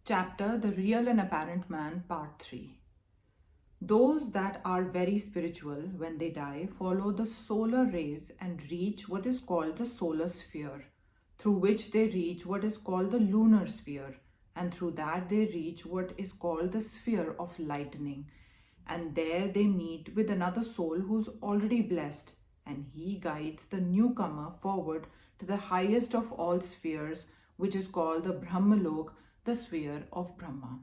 Chapter The Real and Apparent Man, Part 3. Those that are very spiritual, when they die, follow the solar rays and reach what is called the solar sphere, through which they reach what is called the lunar sphere, and through that they reach what is called the sphere of lightning. And there they meet with another soul who's already blessed, and he guides the newcomer forward to the highest of all spheres, which is called the Brahmalok, the sphere of Brahma.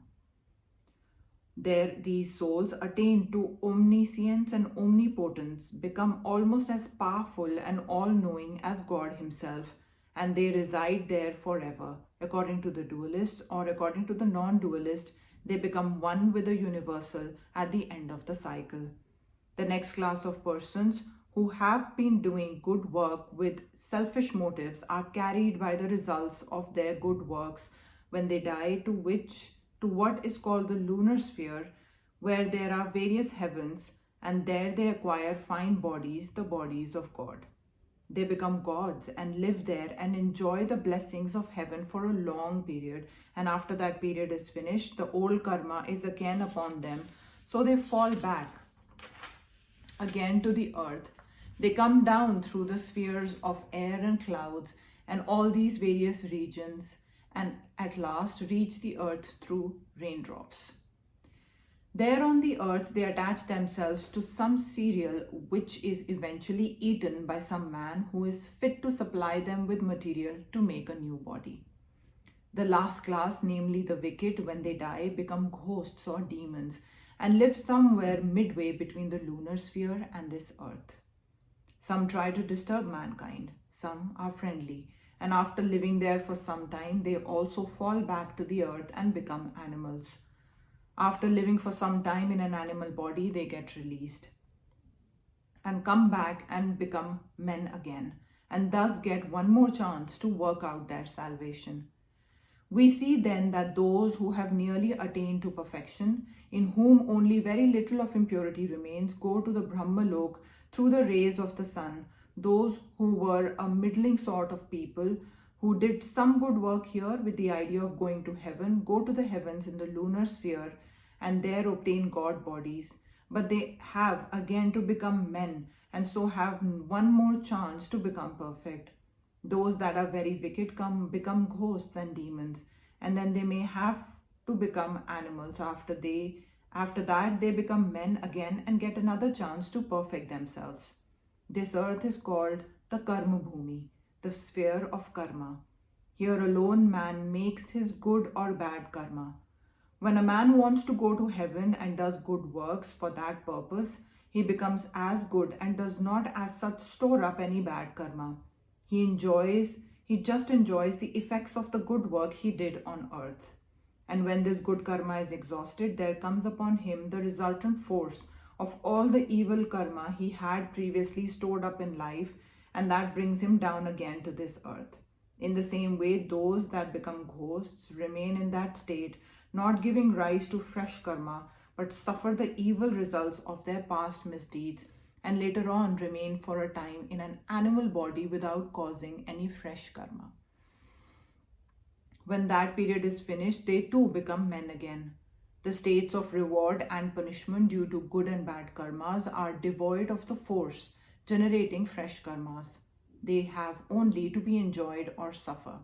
There, these souls attain to omniscience and omnipotence, become almost as powerful and all-knowing as God himself, and they reside there forever. According to the dualist or according to the non-dualist, they become one with the universal at the end of the cycle. The next class of persons who have been doing good work with selfish motives are carried by the results of their good works when they die to what is called the lunar sphere, where there are various heavens, and there they acquire fine bodies, the bodies of God. They become gods and live there and enjoy the blessings of heaven for a long period, and after that period is finished, the old karma is again upon them, so they fall back again to the earth. They come down through the spheres of air and clouds and all these various regions, and at last reach the earth through raindrops. There on the earth, they attach themselves to some cereal which is eventually eaten by some man who is fit to supply them with material to make a new body. The last class, namely the wicked, when they die, become ghosts or demons and live somewhere midway between the lunar sphere and this earth. Some try to disturb mankind, some are friendly, and after living there for some time, they also fall back to the earth and become animals. After living for some time in an animal body, they get released and come back and become men again, and thus get one more chance to work out their salvation. We see then that those who have nearly attained to perfection, in whom only very little of impurity remains, go to the Brahmalok through the rays of the sun. Those who were a middling sort of people, who did some good work here with the idea of going to heaven, go to the heavens in the lunar sphere and there obtain God bodies. But they have again to become men, and so have one more chance to become perfect. Those that are very wicked become ghosts and demons, and then they may have to become animals after that they become men again and get another chance to perfect themselves. This earth is called the Karma Bhumi, the sphere of karma. Here alone man makes his good or bad karma. When a man wants to go to heaven and does good works for that purpose, he becomes as good and does not as such store up any bad karma. He just enjoys the effects of the good work he did on earth. And when this good karma is exhausted, there comes upon him the resultant force of all the evil karma he had previously stored up in life, and that brings him down again to this earth. In the same way, those that become ghosts remain in that state, not giving rise to fresh karma, but suffer the evil results of their past misdeeds, and later on remain for a time in an animal body without causing any fresh karma. When that period is finished, they too become men again. The states of reward and punishment due to good and bad karmas are devoid of the force generating fresh karmas. They have only to be enjoyed or suffer.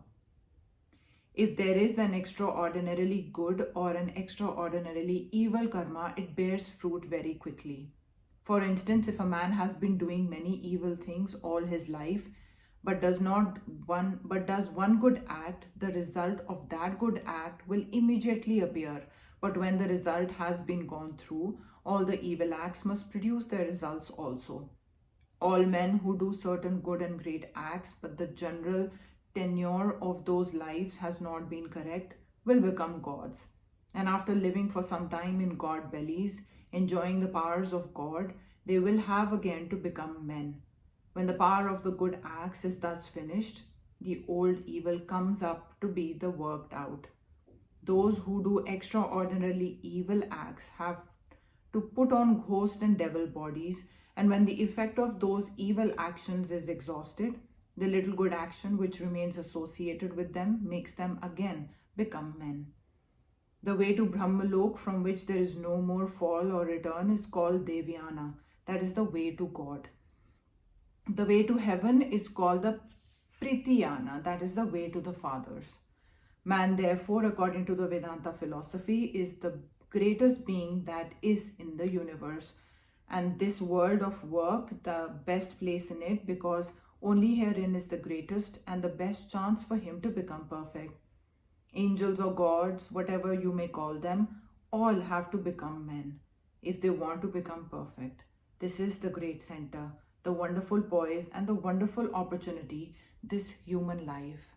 If there is an extraordinarily good or an extraordinarily evil karma, it bears fruit very quickly. For instance, if a man has been doing many evil things all his life, but does one good act, the result of that good act will immediately appear. But when the result has been gone through, all the evil acts must produce their results also. All men who do certain good and great acts, but the general tenure of those lives has not been correct, will become gods. And after living for some time in god bellies, enjoying the powers of God, they will have again to become men. When the power of the good acts is thus finished, the old evil comes up to be the worked out. Those who do extraordinarily evil acts have to put on ghost and devil bodies, and when the effect of those evil actions is exhausted, the little good action which remains associated with them makes them again become men. The way to Brahmalok, from which there is no more fall or return, is called Devyana. That is the way to God. The way to heaven is called the Pritiyana. That is the way to the fathers. Man, therefore, according to the Vedanta philosophy, is the greatest being that is in the universe. And this world of work, the best place in it, because only herein is the greatest and the best chance for him to become perfect. Angels or gods, whatever you may call them, all have to become men if they want to become perfect. This is the great center, the wonderful poise, and the wonderful opportunity, this human life.